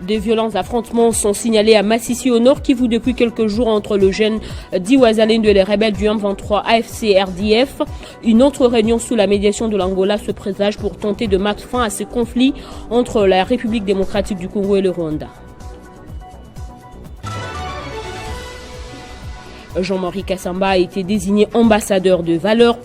Des violents affrontements sont signalés à Massissi au nord Kivu depuis quelques jours entre le jeune Diwazalendo et les rebelles du M23 AFC-RDF. Une autre réunion sous la médiation de l'Angola se présage pour tenter de mettre fin à ce conflit entre la République démocratique du Congo et le Rwanda. Jean-Marie Kassamba a été désigné ambassadeur de valeur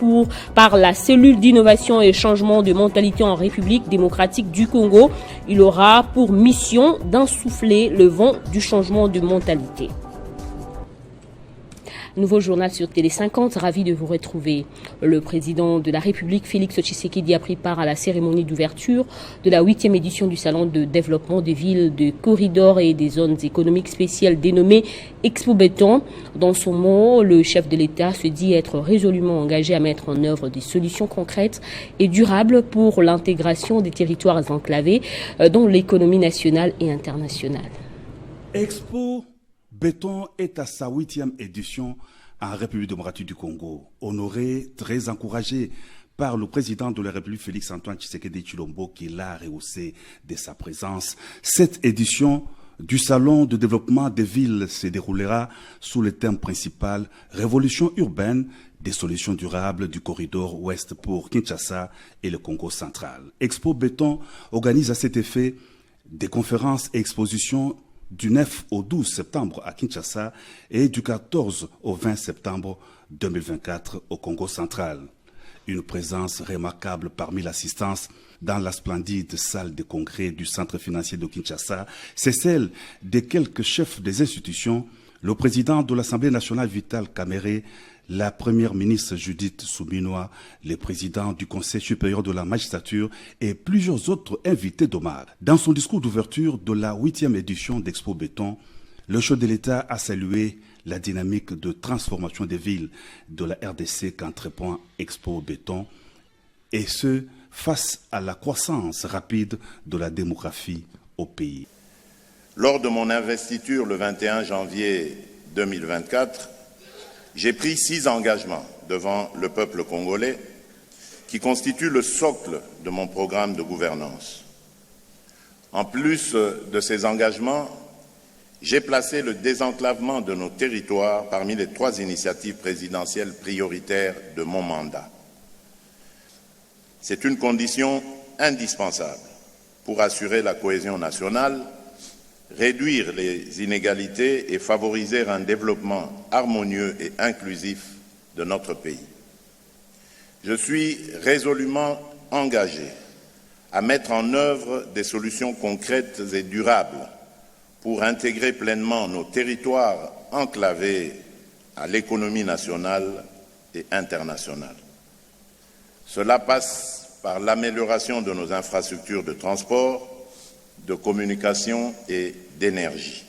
par la cellule d'innovation et changement de mentalité en République démocratique du Congo. Il aura pour mission d'insuffler le vent du changement de mentalité. Nouveau journal sur Télé 50, ravi de vous retrouver. Le président de la République, Félix Tshisekedi, a pris part à la cérémonie d'ouverture de la 8e édition du Salon de développement des villes, de corridors et des zones économiques spéciales dénommé Expo Béton. Dans son mot, le chef de l'État se dit être résolument engagé à mettre en œuvre des solutions concrètes et durables pour l'intégration des territoires enclavés dans l'économie nationale et internationale. Expo Béton est à sa 8e édition en République démocratique du Congo. Honoré, très encouragé par le président de la République, Félix-Antoine Tshisekedi Tshilombo, qui l'a rehaussé de sa présence. Cette édition du Salon de développement des villes se déroulera sous le thème principal « Révolution urbaine, des solutions durables du corridor ouest pour Kinshasa et le Congo central ». Expo Béton organise à cet effet des conférences et expositions du 9 au 12 septembre à Kinshasa et du 14 au 20 septembre 2024 au Congo central. Une présence remarquable parmi l'assistance dans la splendide salle de congrès du centre financier de Kinshasa, c'est celle des quelques chefs des institutions, le président de l'Assemblée nationale Vital Kamerhe, la première ministre Judith Suminwa, le président du Conseil supérieur de la magistrature et plusieurs autres invités d'honneur. Dans son discours d'ouverture de la 8e édition d'Expo Béton, le chef de l'État a salué la dynamique de transformation des villes de la RDC qu'entreprend Expo Béton, et ce, face à la croissance rapide de la démographie au pays. Lors de mon investiture le 21 janvier 2024, j'ai pris 6 engagements devant le peuple congolais qui constituent le socle de mon programme de gouvernance. En plus de ces engagements, j'ai placé le désenclavement de nos territoires parmi les 3 initiatives présidentielles prioritaires de mon mandat. C'est une condition indispensable pour assurer la cohésion nationale, réduire les inégalités et favoriser un développement harmonieux et inclusif de notre pays. Je suis résolument engagé à mettre en œuvre des solutions concrètes et durables pour intégrer pleinement nos territoires enclavés à l'économie nationale et internationale. Cela passe par l'amélioration de nos infrastructures de transport, de communication et d'énergie.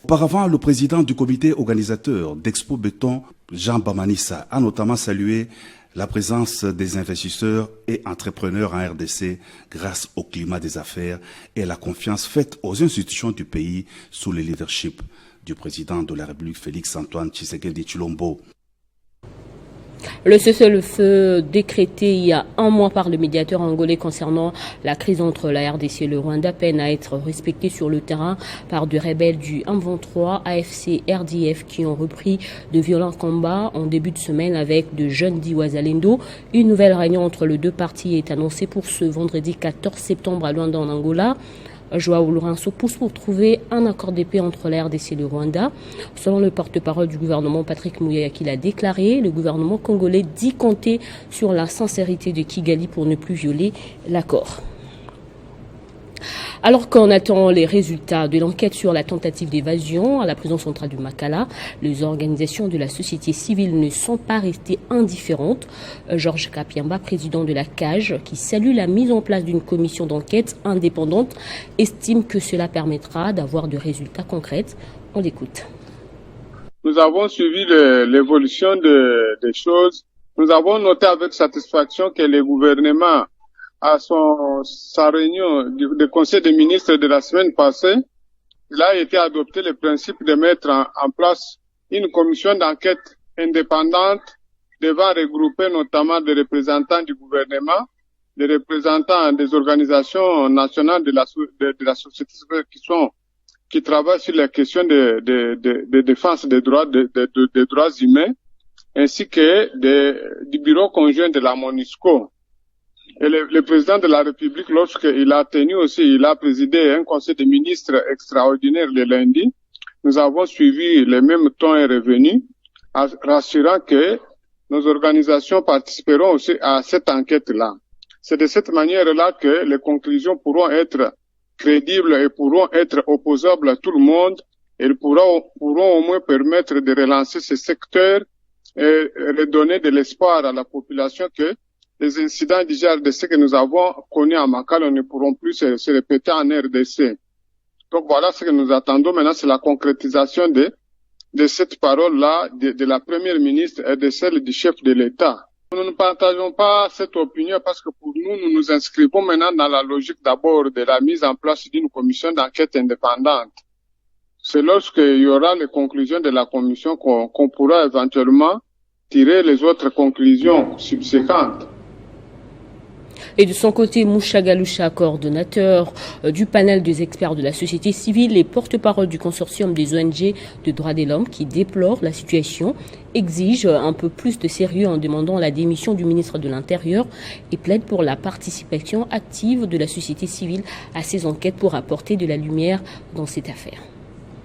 Auparavant, le président du comité organisateur d'Expo Béton, Jean Bamanissa, a notamment salué la présence des investisseurs et entrepreneurs en RDC grâce au climat des affaires et la confiance faite aux institutions du pays sous le leadership du président de la République, Félix-Antoine Tshisekedi Tshilombo. Le cessez-le-feu décrété il y a un mois par le médiateur angolais concernant la crise entre la RDC et le Rwanda peine à être respecté sur le terrain par des rebelles du M23 AFC-RDF qui ont repris de violents combats en début de semaine avec de jeunes d'Iwazalendo. Une nouvelle réunion entre les deux parties est annoncée pour ce vendredi 14 septembre à Luanda en Angola. Joao Lourenço pousse pour trouver un accord de paix entre la RDC et le Rwanda. Selon le porte-parole du gouvernement, Patrick Muyaya, qui l'a déclaré, le gouvernement congolais dit compter sur la sincérité de Kigali pour ne plus violer l'accord. Alors qu'on attend les résultats de l'enquête sur la tentative d'évasion à la prison centrale du Makala, les organisations de la société civile ne sont pas restées indifférentes. Georges Kapiamba, président de la CAGE, qui salue la mise en place d'une commission d'enquête indépendante, estime que cela permettra d'avoir de résultats concrets. On l'écoute. Nous avons suivi l'évolution des choses. Nous avons noté avec satisfaction que le gouvernement à sa réunion du Conseil des ministres de la semaine passée, il a été adopté le principe de mettre en place une commission d'enquête indépendante devant regrouper notamment des représentants du gouvernement, des représentants des organisations nationales de la société civile qui travaillent sur la question de défense des droits, des droits humains, ainsi que du bureau conjoint de la MONUSCO. Et le président de la République, lorsqu'il a il a présidé un conseil des ministres extraordinaire le lundi, nous avons suivi les mêmes tons et revenus, rassurant que nos organisations participeront aussi à cette enquête-là. C'est de cette manière-là que les conclusions pourront être crédibles et pourront être opposables à tout le monde et pourront au moins permettre de relancer ce secteur et redonner de l'espoir à la population que les incidents du genre de ce que nous avons connus à Makala ne pourront plus se répéter en RDC. Donc voilà ce que nous attendons maintenant, c'est la concrétisation de cette parole-là de la première ministre et de celle du chef de l'État. Nous ne partageons pas cette opinion parce que pour nous, nous nous inscrivons maintenant dans la logique d'abord de la mise en place d'une commission d'enquête indépendante. C'est lorsqu'il y aura les conclusions de la commission qu'on pourra éventuellement tirer les autres conclusions subséquentes. Et de son côté, Moucha Galoucha, coordonnateur du panel des experts de la société civile et porte-parole du consortium des ONG de droits de l'homme qui déplore la situation, exige un peu plus de sérieux en demandant la démission du ministre de l'Intérieur et plaide pour la participation active de la société civile à ces enquêtes pour apporter de la lumière dans cette affaire.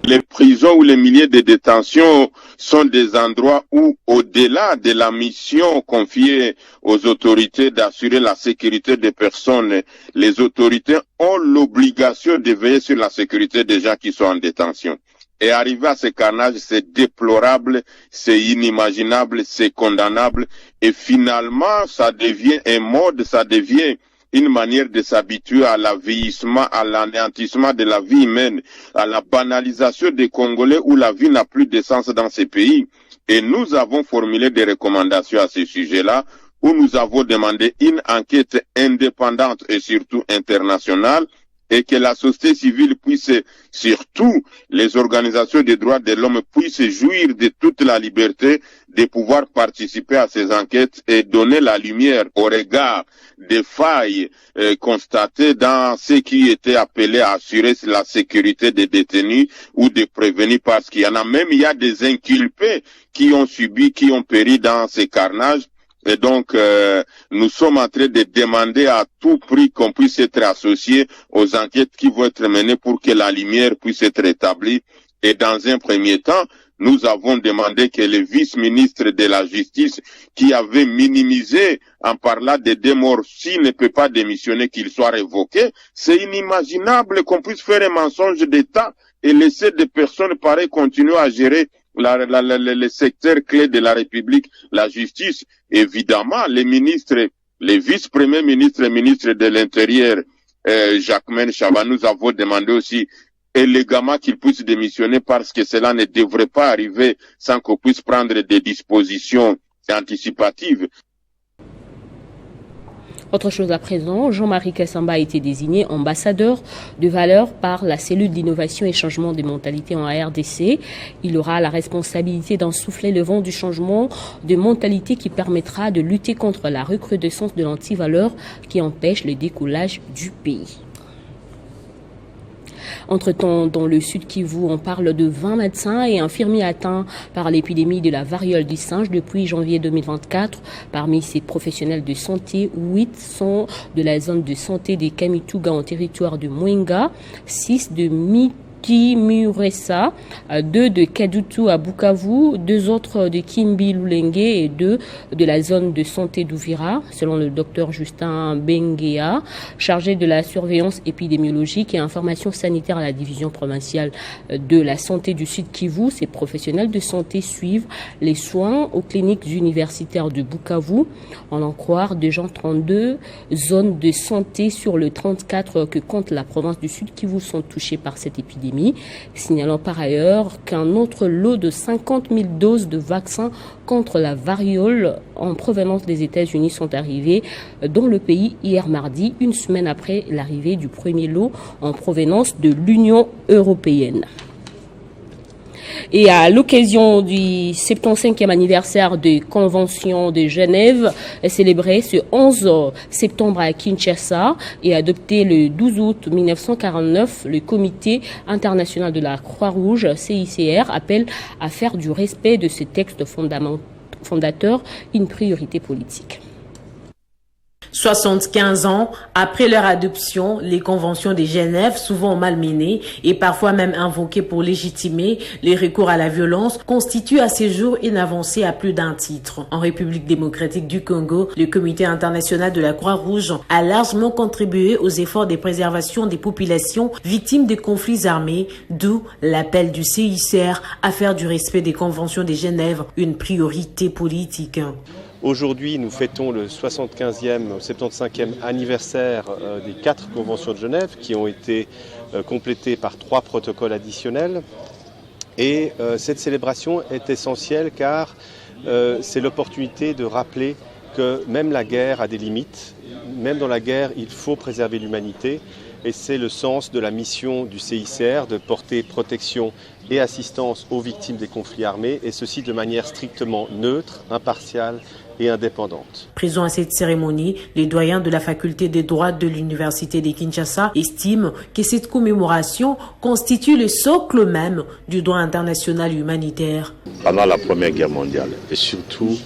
Les prisons ou les milieux de détention sont des endroits où, au-delà de la mission confiée aux autorités d'assurer la sécurité des personnes, les autorités ont l'obligation de veiller sur la sécurité des gens qui sont en détention. Et arriver à ce carnage, c'est déplorable, c'est inimaginable, c'est condamnable. Et finalement, ça devient un mode, ça devient une manière de s'habituer à l'avilissement, à l'anéantissement de la vie humaine, à la banalisation des Congolais où la vie n'a plus de sens dans ces pays. Et nous avons formulé des recommandations à ce sujet-là, où nous avons demandé une enquête indépendante et surtout internationale, et que la société civile puisse, surtout les organisations des droits de l'homme, puissent jouir de toute la liberté de pouvoir participer à ces enquêtes et donner la lumière au regard des failles constatées dans ce qui était appelé à assurer la sécurité des détenus ou de prévenir, parce qu'il y en a même, il y a des inculpés qui ont subi, qui ont péri dans ces carnages. Et donc, nous sommes en train de demander à tout prix qu'on puisse être associé aux enquêtes qui vont être menées pour que la lumière puisse être établie. Et dans un premier temps, nous avons demandé que le vice-ministre de la Justice, qui avait minimisé en parlant de deux morts, s'il ne peut pas démissionner, qu'il soit révoqué. C'est inimaginable qu'on puisse faire un mensonge d'État et laisser des personnes pareilles continuer à gérer le secteur clé de la République, la justice. Évidemment, les ministres, les vice-premiers ministres et ministres de l'Intérieur, Jacquemain Chaba, nous avons demandé aussi élégamment qu'ils puissent démissionner parce que cela ne devrait pas arriver sans qu'on puisse prendre des dispositions anticipatives. Autre chose à présent, Jean-Marie Kassamba a été désigné ambassadeur de valeur par la cellule d'innovation et changement des mentalités en RDC. Il aura la responsabilité d'ensouffler le vent du changement de mentalité qui permettra de lutter contre la recrudescence de l'antivaleur qui empêche le décollage du pays. Entre-temps, dans le Sud Kivu, on parle de 20 médecins et infirmiers atteints par l'épidémie de la variole du singe depuis janvier 2024. Parmi ces professionnels de santé, 8 sont de la zone de santé des Kamituga en territoire de Mwenga, 6 de Muresa, 2 de Kadutu à Bukavu, 2 autres de Kimbi Lulenge et 2 de la zone de santé d'Ouvira, selon le docteur Justin Benguea, chargé de la surveillance épidémiologique et information sanitaire à la division provinciale de la santé du Sud Kivu. Ces professionnels de santé suivent les soins aux cliniques universitaires de Bukavu. En en croire 232 zones de santé sur le 34 que compte la province du Sud Kivu sont touchées par cette épidémie. Signalant par ailleurs qu'un autre lot de 50 000 doses de vaccins contre la variole en provenance des États-Unis sont arrivés dans le pays hier mardi, une semaine après l'arrivée du premier lot en provenance de l'Union européenne. Et à l'occasion du 75e anniversaire des Conventions de Genève, célébré ce 11 septembre à Kinshasa et adopté le 12 août 1949, le Comité international de la Croix-Rouge, CICR, appelle à faire du respect de ces textes fondateurs une priorité politique. 75 ans après leur adoption, les conventions de Genève, souvent malmenées et parfois même invoquées pour légitimer les recours à la violence, constituent à ce jour une avancée à plus d'un titre. En République démocratique du Congo, le Comité international de la Croix-Rouge a largement contribué aux efforts de préservation des populations victimes de conflits armés, d'où l'appel du CICR à faire du respect des conventions de Genève une priorité politique. Aujourd'hui, nous fêtons le 75e, 75e anniversaire des 4 conventions de Genève qui ont été complétées par 3 protocoles additionnels. Et cette célébration est essentielle car c'est l'opportunité de rappeler que même la guerre a des limites. Même dans la guerre, il faut préserver l'humanité. Et c'est le sens de la mission du CICR de porter protection et assistance aux victimes des conflits armés, et ceci de manière strictement neutre, impartiale et indépendante. Présent à cette cérémonie, les doyens de la faculté des droits de l'Université de Kinshasa estiment que cette commémoration constitue le socle même du droit international humanitaire. Pendant la Première Guerre mondiale et surtout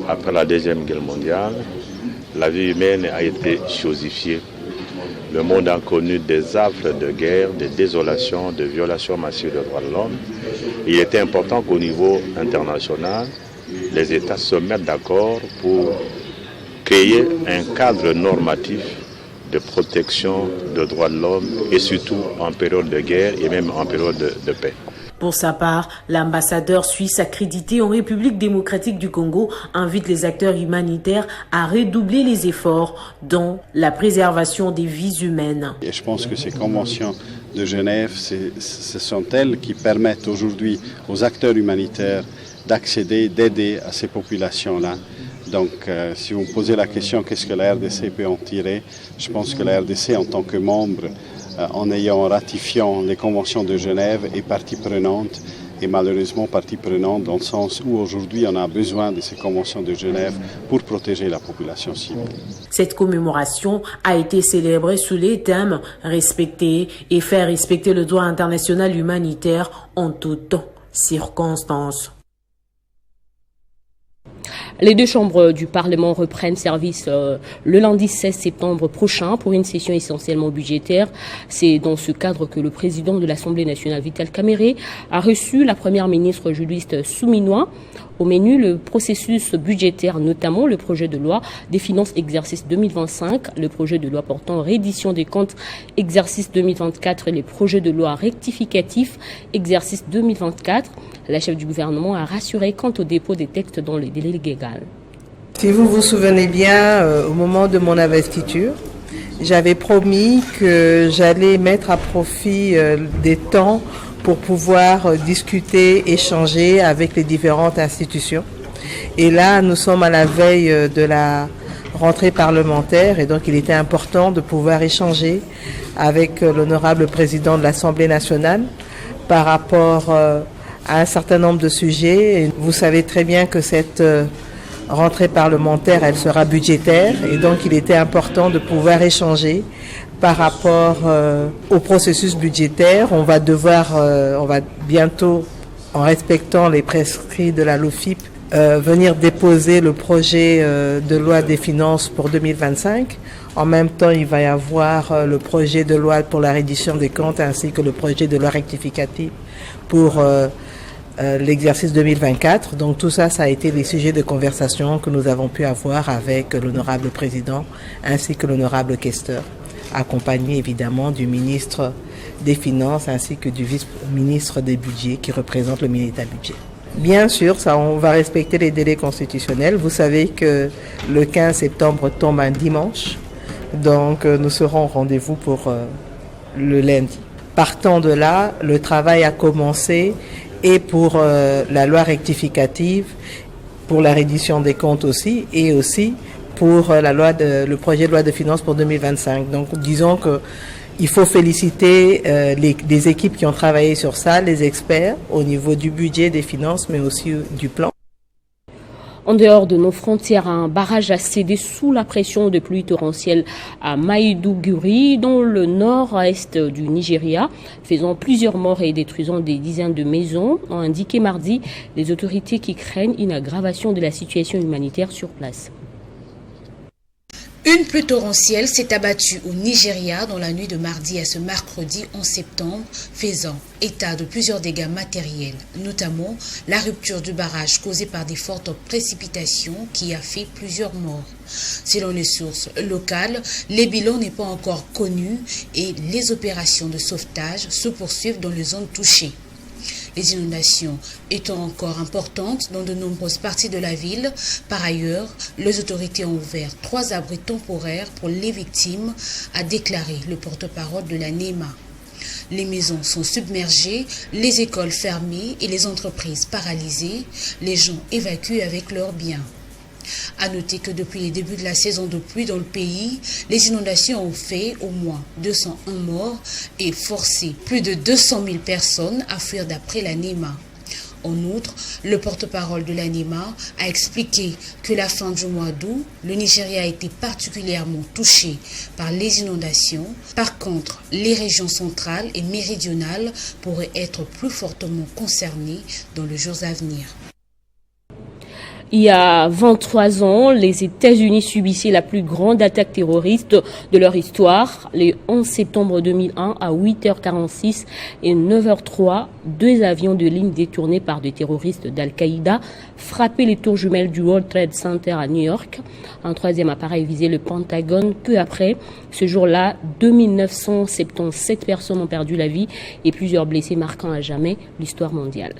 après la Deuxième Guerre mondiale, la vie humaine a été chosifiée. Le monde a connu des affres de guerre, de désolation, de violations massives des droits de l'homme. Il était important qu'au niveau international, les États se mettent d'accord pour créer un cadre normatif de protection des droits de l'homme et surtout en période de guerre et même en période de paix. Pour sa part, l'ambassadeur suisse accrédité en République démocratique du Congo invite les acteurs humanitaires à redoubler les efforts dans la préservation des vies humaines. Et je pense que ces conventions de Genève, ce sont elles qui permettent aujourd'hui aux acteurs humanitaires d'accéder, d'aider à ces populations-là. Donc, si vous me posez la question, qu'est-ce que la RDC peut en tirer? Je pense que la RDC, en tant que membre, en ratifiant les conventions de Genève, est partie prenante, et malheureusement partie prenante dans le sens où aujourd'hui on a besoin de ces conventions de Genève pour protéger la population civile. Cette commémoration a été célébrée sous les thèmes « Respecter et faire respecter le droit international humanitaire en toutes circonstances ». Les 2 chambres du Parlement reprennent service le lundi 16 septembre prochain pour une session essentiellement budgétaire. C'est dans ce cadre que le président de l'Assemblée nationale, Vital Kamerhe, a reçu la première ministre Julius Souminois. Au menu, le processus budgétaire, notamment le projet de loi des finances exercice 2025, le projet de loi portant réédition des comptes exercice 2024 et les projets de loi rectificatifs exercice 2024. La chef du gouvernement a rassuré quant au dépôt des textes dans les délais légaux. Si vous vous souvenez bien, au moment de mon investiture, j'avais promis que j'allais mettre à profit des temps pour pouvoir discuter, échanger avec les différentes institutions. Et là, nous sommes à la veille de la rentrée parlementaire et donc il était important de pouvoir échanger avec l'honorable président de l'Assemblée nationale par rapport à un certain nombre de sujets. Et vous savez très bien que cette rentrée parlementaire, elle sera budgétaire et donc il était important de pouvoir échanger par rapport au processus budgétaire. On va bientôt, en respectant les prescrits de la LOFIP, venir déposer le projet de loi des finances pour 2025. En même temps, il va y avoir le projet de loi pour la reddition des comptes ainsi que le projet de loi rectificative pour l'exercice 2024. Donc tout ça, ça a été les sujets de conversation que nous avons pu avoir avec l'honorable président ainsi que l'honorable questeur, accompagné évidemment du ministre des Finances ainsi que du vice-ministre des Budgets qui représente le ministère du Budget. Bien sûr, ça, on va respecter les délais constitutionnels. Vous savez que le 15 septembre tombe un dimanche, donc nous serons au rendez-vous pour le lundi. Partant de là, le travail a commencé et pour la loi rectificative, pour la reddition des comptes aussi, et aussi pour le projet de loi de finances pour 2025. Donc disons que il faut féliciter les équipes qui ont travaillé sur ça, les experts au niveau du budget, des finances, mais aussi du plan. En dehors de nos frontières, un barrage a cédé sous la pression de pluies torrentielles à Maïdougouri, dans le nord-est du Nigeria, faisant plusieurs morts et détruisant des dizaines de maisons, ont indiqué mardi les autorités qui craignent une aggravation de la situation humanitaire sur place. Une pluie torrentielle s'est abattue au Nigeria dans la nuit de mardi à ce mercredi 11 septembre, faisant état de plusieurs dégâts matériels, notamment la rupture du barrage causée par des fortes précipitations qui a fait plusieurs morts. Selon les sources locales, les bilans n'est pas encore connu et les opérations de sauvetage se poursuivent dans les zones touchées. Les inondations étant encore importantes dans de nombreuses parties de la ville. Par ailleurs, les autorités ont ouvert 3 abris temporaires pour les victimes, a déclaré le porte-parole de la NEMA. Les maisons sont submergées, les écoles fermées et les entreprises paralysées. Les gens évacuent avec leurs biens. À noter que depuis les débuts de la saison de pluie dans le pays, les inondations ont fait au moins 201 morts et forcé plus de 200 000 personnes à fuir d'après la NEMA. En outre, le porte-parole de la NEMA a expliqué que la fin du mois d'août, le Nigeria a été particulièrement touché par les inondations. Par contre, les régions centrales et méridionales pourraient être plus fortement concernées dans les jours à venir. Il y a 23 ans, les États-Unis subissaient la plus grande attaque terroriste de leur histoire. Le 11 septembre 2001, à 8h46 et 9h03, 2 avions de ligne détournés par des terroristes d'Al-Qaïda frappaient les tours jumelles du World Trade Center à New York. Un 3e appareil visait le Pentagone. Peu après, ce jour-là, 2977 personnes ont perdu la vie et plusieurs blessés, marquant à jamais l'histoire mondiale.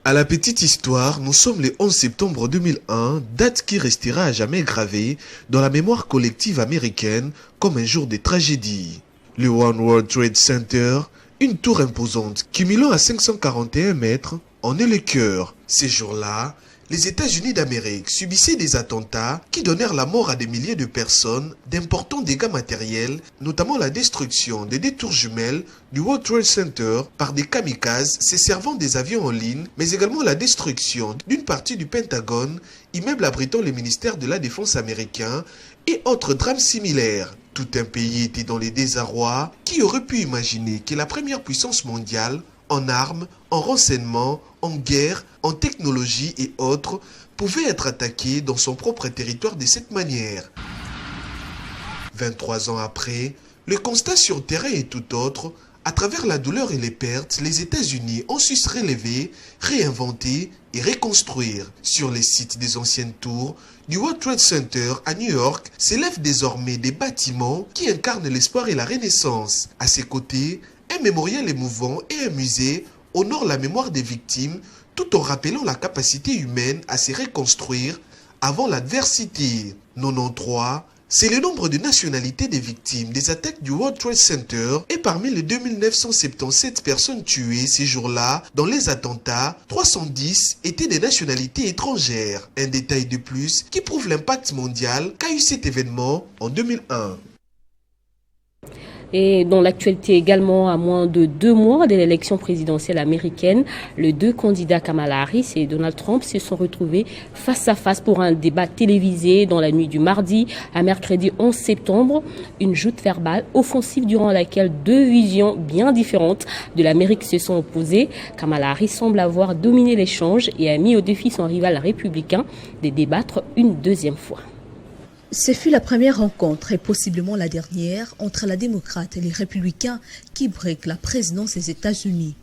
À la petite histoire, nous sommes le 11 septembre 2001, date qui restera à jamais gravée dans la mémoire collective américaine comme un jour de tragédie. Le One World Trade Center, une tour imposante cumulant à 541 mètres, en est le cœur. Ces jours-là, les États-Unis d'Amérique subissaient des attentats qui donnèrent la mort à des milliers de personnes, d'importants dégâts matériels, notamment la destruction des 2 tours jumelles du World Trade Center par des kamikazes se servant des avions en ligne, mais également la destruction d'une partie du Pentagone, immeuble abritant le ministère de la Défense américain, et autres drames similaires. Tout un pays était dans les désarrois. Qui aurait pu imaginer que la première puissance mondiale, en armes, en renseignement, en guerre, en technologie et autres, pouvait être attaqué dans son propre territoire de cette manière. 23 ans après, le constat sur terrain est tout autre. À travers la douleur et les pertes, les États-Unis ont su se relever, réinventer et reconstruire. Sur les sites des anciennes tours du World Trade Center à New York s'élèvent désormais des bâtiments qui incarnent l'espoir et la renaissance. À ses côtés, un mémorial émouvant et un musée honorent la mémoire des victimes tout en rappelant la capacité humaine à se reconstruire avant l'adversité. 93, c'est le nombre de nationalités des victimes des attaques du World Trade Center et parmi les 2977 personnes tuées ces jours-là dans les attentats, 310 étaient des nationalités étrangères. Un détail de plus qui prouve l'impact mondial qu'a eu cet événement en 2001. Et dans l'actualité également, à moins de 2 mois de l'élection présidentielle américaine, les 2 candidats Kamala Harris et Donald Trump se sont retrouvés face à face pour un débat télévisé dans la nuit du mardi à mercredi 11 septembre. Une joute verbale offensive durant laquelle 2 visions bien différentes de l'Amérique se sont opposées. Kamala Harris semble avoir dominé l'échange et a mis au défi son rival républicain de débattre une 2e fois. Ce fut la première rencontre et possiblement la dernière entre la démocrate et les républicains qui briquent la présidence des États-Unis.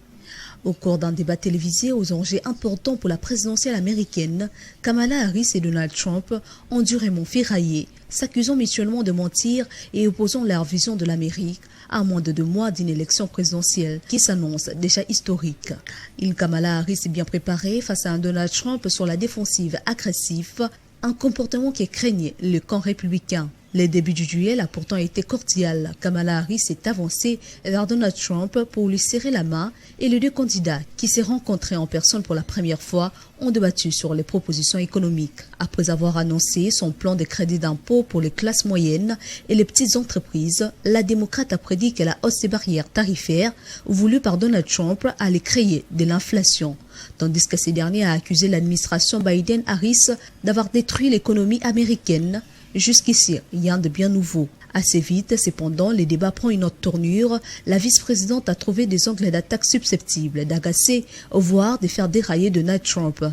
Au cours d'un débat télévisé aux enjeux importants pour la présidentielle américaine, Kamala Harris et Donald Trump ont durement ferraillé, s'accusant mutuellement de mentir et opposant leur vision de l'Amérique à moins de 2 mois d'une élection présidentielle qui s'annonce déjà historique. Une Kamala Harris est bien préparée face à un Donald Trump sur la défensive agressive, un comportement qui craignait le camp républicain. Le début du duel a pourtant été cordial. Kamala Harris s'est avancée vers Donald Trump pour lui serrer la main et les deux candidats qui s'est rencontrés en personne pour la première fois ont débattu sur les propositions économiques. Après avoir annoncé son plan de crédit d'impôt pour les classes moyennes et les petites entreprises, la démocrate a prédit que la hausse des barrières tarifaires voulue par Donald Trump allait créer de l'inflation. Tandis que ces derniers a accusé l'administration Biden-Harris d'avoir détruit l'économie américaine. Jusqu'ici, rien de bien nouveau. Assez vite, cependant, le débat prend une autre tournure. La vice-présidente a trouvé des angles d'attaque susceptibles d'agacer, voire de faire dérailler Donald Trump.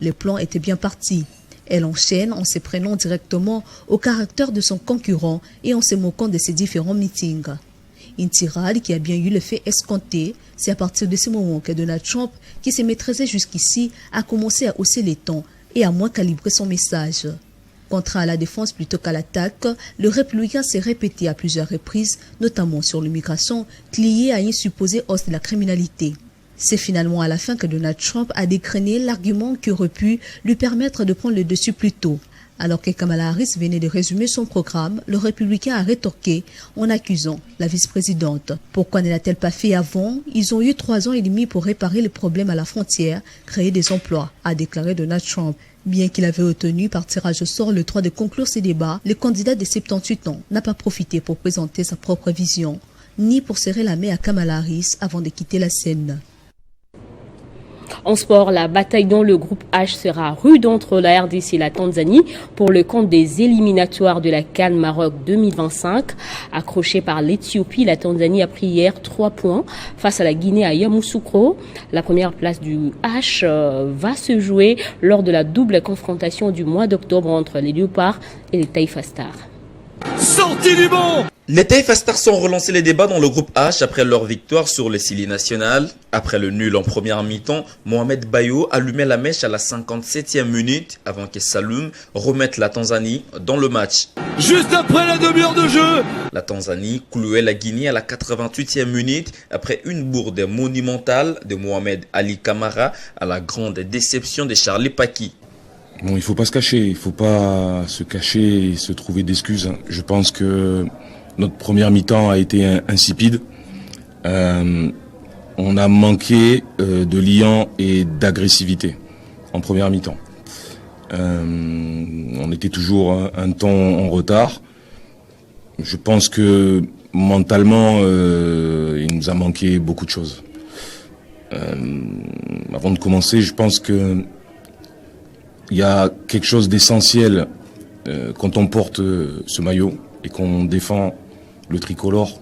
Le plan était bien parti. Elle enchaîne en se prenant directement au caractère de son concurrent et en se moquant de ses différents meetings. Une tirade qui a bien eu l'effet escompté. C'est à partir de ce moment que Donald Trump, qui se maîtrisait jusqu'ici, a commencé à hausser les tons et à moins calibrer son message. Contraint à la défense plutôt qu'à l'attaque, le républicain s'est répété à plusieurs reprises, notamment sur l'immigration, liée à une supposée hausse de la criminalité. C'est finalement à la fin que Donald Trump a décréné l'argument qui aurait pu lui permettre de prendre le dessus plus tôt. Alors que Kamala Harris venait de résumer son programme, le républicain a rétorqué en accusant la vice-présidente. Pourquoi ne l'a-t-elle pas fait avant? Ils ont eu 3 ans et demi pour réparer les problèmes à la frontière, créer des emplois, a déclaré Donald Trump. Bien qu'il avait obtenu par tirage au sort le droit de conclure ces débats, le candidat de 78 ans n'a pas profité pour présenter sa propre vision, ni pour serrer la main à Kamala Harris avant de quitter la scène. En sport, la bataille dans le groupe H sera rude entre la RDC et la Tanzanie pour le compte des éliminatoires de la CAN Maroc 2025. Accrochée par l'Éthiopie, la Tanzanie a pris hier 3 points face à la Guinée à Yamoussoukro. La première place du H va se jouer lors de la double confrontation du mois d'octobre entre les Léopards et les Taifa Stars. Sortie du banc! Les Taifa Stars ont relancé les débats dans le groupe H après leur victoire sur les Scilly National. Après le nul en première mi-temps, Mohamed Bayo allumait la mèche à la 57e minute avant que Saloum remette la Tanzanie dans le match. Juste après la demi-heure de jeu, la Tanzanie clouait la Guinée à la 88e minute après une bourde monumentale de Mohamed Ali Kamara à la grande déception de Charlie Paki. Bon, il ne faut pas se cacher, il ne faut pas se cacher et se trouver d'excuses. Je pense que notre première mi-temps a été insipide. On a manqué de liant et d'agressivité en première mi-temps. On était toujours un ton en retard. Je pense que mentalement, il nous a manqué beaucoup de choses. Avant de commencer, je pense que il y a quelque chose d'essentiel quand on porte ce maillot et qu'on défend le tricolore,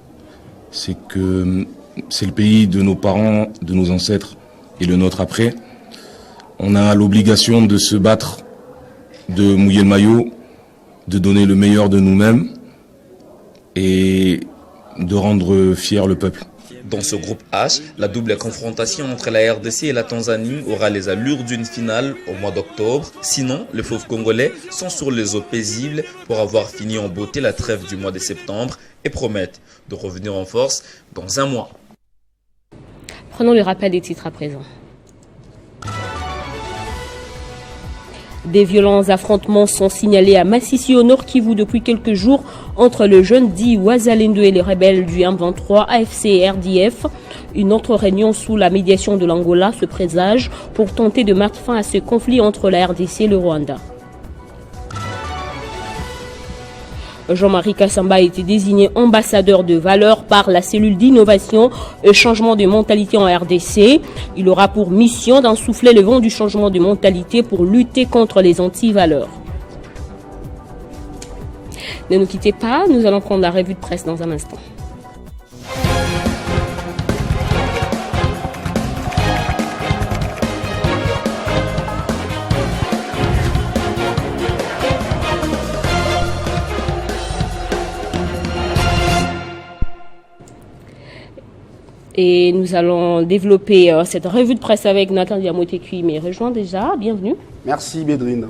c'est que c'est le pays de nos parents, de nos ancêtres et le nôtre après. On a l'obligation de se battre, de mouiller le maillot, de donner le meilleur de nous-mêmes et de rendre fier le peuple. Dans ce groupe H, la double confrontation entre la RDC et la Tanzanie aura les allures d'une finale au mois d'octobre. Sinon, les fauves congolais sont sur les eaux paisibles pour avoir fini en beauté la trêve du mois de septembre et promettent de revenir en force dans un mois. Prenons le rappel des titres à présent. Des violents affrontements sont signalés à Massissi au Nord Kivu depuis quelques jours entre le jeune dit Wazalendo et les rebelles du M23 AFC et RDF. Une autre réunion sous la médiation de l'Angola se présage pour tenter de mettre fin à ce conflit entre la RDC et le Rwanda. Jean-Marie Kassamba a été désigné ambassadeur de valeur par la cellule d'innovation et changement de mentalité en RDC. Il aura pour mission d'insuffler le vent du changement de mentalité pour lutter contre les anti-valeurs. Ne nous quittez pas, nous allons prendre la revue de presse dans un instant. Et nous allons développer cette revue de presse avec Nathan Diamoté qui m'est rejoint déjà. Bienvenue. Merci Bédrine.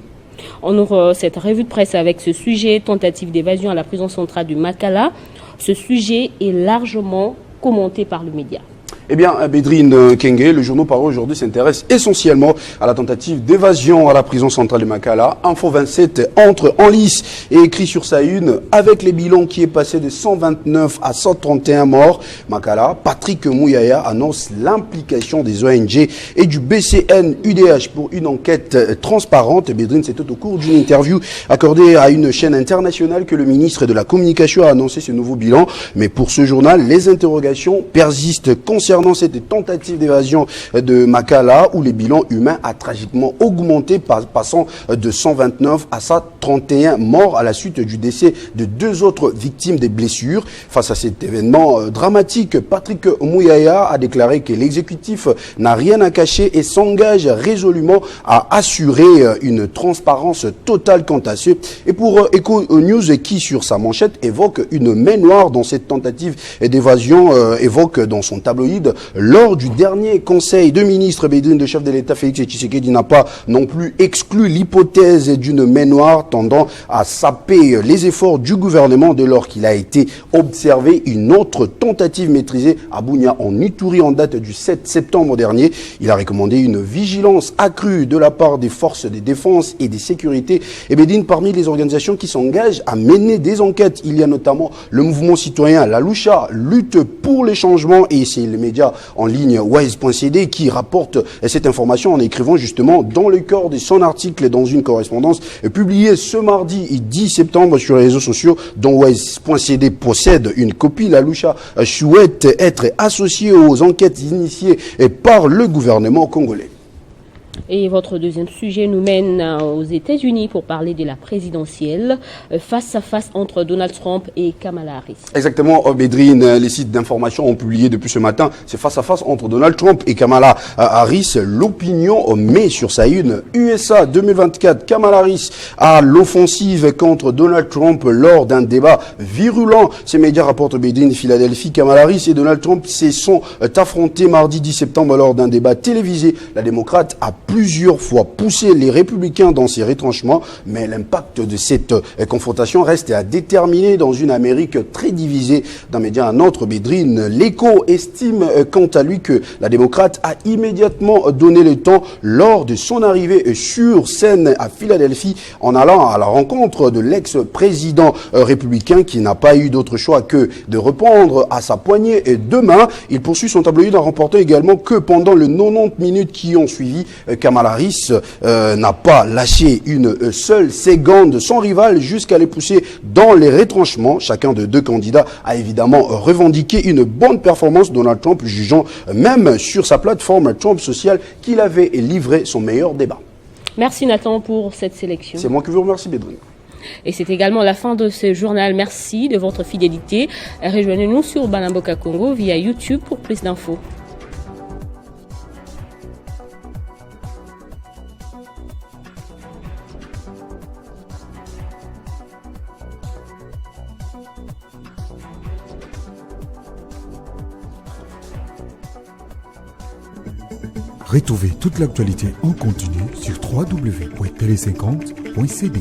On ouvre cette revue de presse avec ce sujet, tentative d'évasion à la prison centrale du Makala. Ce sujet est largement commenté par le média. Eh bien, Bédrine Kenge, le journal Paro aujourd'hui s'intéresse essentiellement à la tentative d'évasion à la prison centrale de Makala. Info 27 entre en lice et écrit sur sa une avec les bilans qui est passé de 129 à 131 morts. Makala, Patrick Mouyaya annonce l'implication des ONG et du BCN-UDH pour une enquête transparente. Bédrine, c'était au cours d'une interview accordée à une chaîne internationale que le ministre de la Communication a annoncé ce nouveau bilan. Mais pour ce journal, les interrogations persistent concernant cette tentative d'évasion de Makala où les bilans humains a tragiquement augmenté passant de 129 à 131 morts à la suite du décès de 2 autres victimes des blessures. Face à cet événement dramatique, Patrick Mouyaya a déclaré que l'exécutif n'a rien à cacher et s'engage résolument à assurer une transparence totale quant à ce. Et pour Echo News qui sur sa manchette évoque une main noire dans cette tentative d'évasion, évoque dans son tabloïd lors du dernier conseil de ministres, Bédrine, de chef de l'État Félix Tshisekedi n'a pas non plus exclu l'hypothèse d'une main noire tendant à saper les efforts du gouvernement dès lors qu'il a été observé une autre tentative maîtrisée à Bunia en Ituri en date du 7 septembre dernier. Il a recommandé une vigilance accrue de la part des forces de défense et de sécurité. Et Bédrine, parmi les organisations qui s'engagent à mener des enquêtes, il y a notamment le mouvement citoyen La Lucha, lutte pour les changements, et c'est le média en ligne wise.cd qui rapporte cette information en écrivant justement dans le corps de son article dans une correspondance publiée ce mardi 10 septembre sur les réseaux sociaux dont wise.cd possède une copie. La Lucha souhaite être associée aux enquêtes initiées par le gouvernement congolais. Et votre deuxième sujet nous mène aux États-Unis pour parler de la présidentielle face à face entre Donald Trump et Kamala Harris. Exactement, Bédrine, les sites d'information ont publié depuis ce matin, c'est face à face entre Donald Trump et Kamala Harris. L'opinion met sur sa une USA 2024, Kamala Harris à l'offensive contre Donald Trump lors d'un débat virulent. Ces médias rapportent Bédrine, Philadelphie, Kamala Harris et Donald Trump se sont affrontés mardi 10 septembre lors d'un débat télévisé. La démocrate a plusieurs fois poussé les républicains dans ces retranchements, mais l'impact de cette confrontation reste à déterminer dans une Amérique très divisée. D'un média à un autre, Bédrine, l'Écho estime quant à lui que la démocrate a immédiatement donné le temps lors de son arrivée sur scène à Philadelphie en allant à la rencontre de l'ex-président républicain qui n'a pas eu d'autre choix que de répondre à sa poignée de main. Il poursuit son tabloïd en rapportant également que pendant les 90 minutes qui ont suivi, Kamala Harris n'a pas lâché une seule seconde son rival jusqu'à les pousser dans les retranchements. Chacun des deux candidats a évidemment revendiqué une bonne performance, Donald Trump jugeant même sur sa plateforme Trump Social qu'il avait livré son meilleur débat. Merci Nathan pour cette sélection. C'est moi qui vous remercie, Bédrine. Et c'est également la fin de ce journal. Merci de votre fidélité. Rejoignez-nous sur Balamboka Congo via YouTube pour plus d'infos. Retrouvez toute l'actualité en continu sur www.tele50.cd.